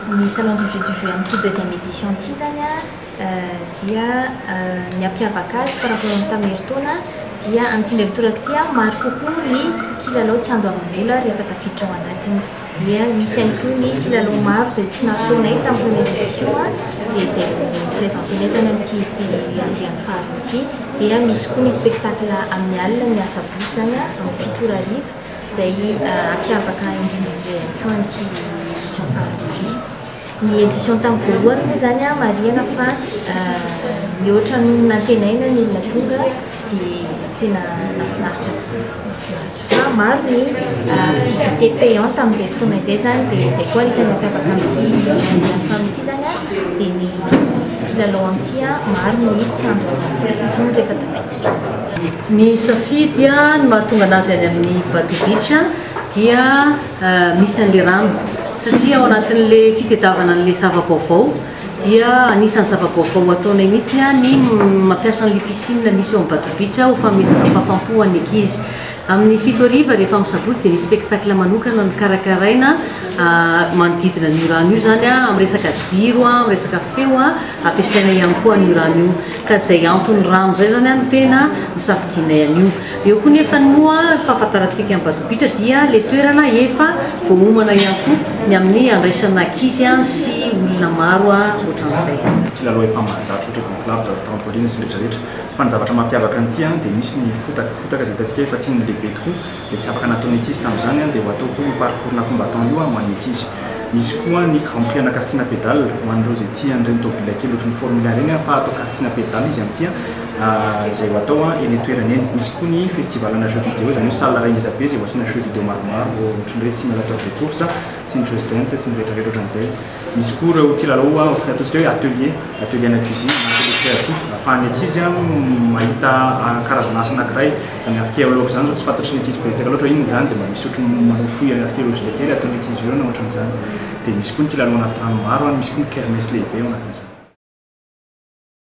Ny salon du jeu amin'ity deuxième édition ity zany dia miampiavaka azy par rapport amin'ny tamin'ny herintaona dia amin'ity ndray mitoraka ity maro kokoa ny kilalao tsy andoavan'olona rehefa tafiditra ao anatiny. Dia misy ihany koa ny kilalao maro izay tsy nafotoanay tamin'ny première édition dia izay présentenay zany amin'ity andiany faharoa ity. Dia misy koa ny spectacle amin'ny alina ny asabotsy zany amin'ny 7 arivo izay ampiavaka indrindrindra ihany koa an'ity édition faharoa ity. Ny édition tamin'ny voalohany moa zany marihana fa mihoatra ny nantenaina ny olona tonga dia tena nafinaritra tokoa. Fa maro ny activité payante tamin'izay fotoana izay zany dia izay koa isan'ny mampiavaka amin'ity andiany faharoa ity zany dia ny kilalao amin'ity maro ny tsy andoavan'olona rehefa tafiditra. Ny safidy ny mahatonga anazy any amin'ny bateau beach dia misy an'ilay rano satria ao anatin'ilay fitadiavana an'ilay zava-baovao dia anisan'ny zava-baovao ataonay mihitsy ny mampiasa an'ilay piscine misy ao amin'ny bateau beach ho fanomezana fahafaham-po an'ny ankizy. Amin'ny 7 ariva rehefa amin'ny sabotsy dia misy spectacle manokana nikarakaraina manodidina ny rano io zany amin'ny resaka jiro, amin'ny resaka feo ampiasaina ihany koa ny rano io ka izay antony rano izay zany no tena nisafidianay an'io. Eo koa nefa ny moa fahafantarantsika amin'ny bateau beach dia ilay toerana efa voahomana ihany koa ny amin'ny andraisana ankizy sy olona maro ohatran'izay. Kilalao efa mahazatra ohatra gonflable, trampoline sy rehetrarehetra. Fa ny zavatra mampiavaka an'ity dia misy ny fotaka izay hitantsika efa tiany lehibe tokoa izay tsy afaka nataon'ny ankizy tamin'izany dia ho atao koa io parcours-na combattant io ho an'ny ankizy. Misy koa ny grand prix ana carte pédale ho an'ireo izay tia an'ireny tômôbila kely ohatran'ny formule reny fa atao carte pédale izy amin'ity izay ho atao eny toerana eny. Misy koa ny festival ana jeux vidéo zany hoe salle reine Elisabeth izay ho asiana jeux vidéo maromaro ohatran'ireny simulateur de course sy ny jeux dance sy ny rehetrarehetra ohatran'izay. Misy koa ireo kilalao ohatran'ny ataontsika hoe atelier ana cuisine créatif ahafahan'ny ankizy mahita karazana asa anankiray zany archéologue zany zao tsy fantatry ny ankizy betsaka loatra inona zany dia misy ohatran'ny manofy archéologie kely ataon'ny ankizy eo na ohatran'izany. Dia misy koa ny kilalao anaty rano maro misy koa ny kermesse lehibe ao anatin'izany.